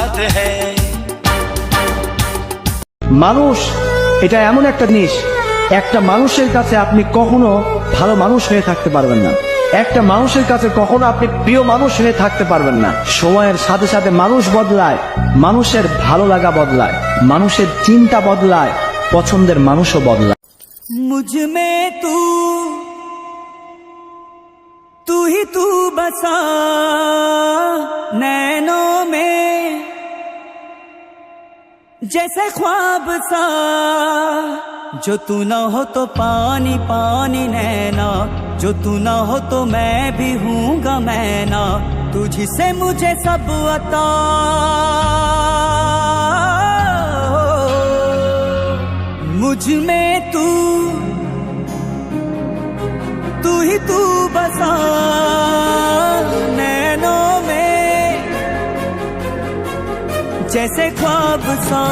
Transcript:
बात है। মানুষ এটা এমন একটা জিনিস, একটা মানুষের কাছে আপনি কখনো ভালো মানুষ হয়ে থাকতে পারবেন না, একটা মানুষের কাছে কখনো আপনি প্রিয় মানুষ হয়ে থাকতে পারবেন না। সময়ের সাথে সাথে মানুষ বদলায়, মানুষের ভালো লাগা বদলায়, মানুষের চিন্তা বদলায়, পছন্দের মানুষও বদলায়। मुझ में तू ही तू बसा नैनों में, जैसे ख्वाब सा, जो तू न हो तो पानी पानी नैना, जो तू न हो तो मैं भी हूँगा मैं ना, तुझी से मुझे सब अता। मुझ में तू ही तू बसा नैनों में, जैसे ख्वाब सा,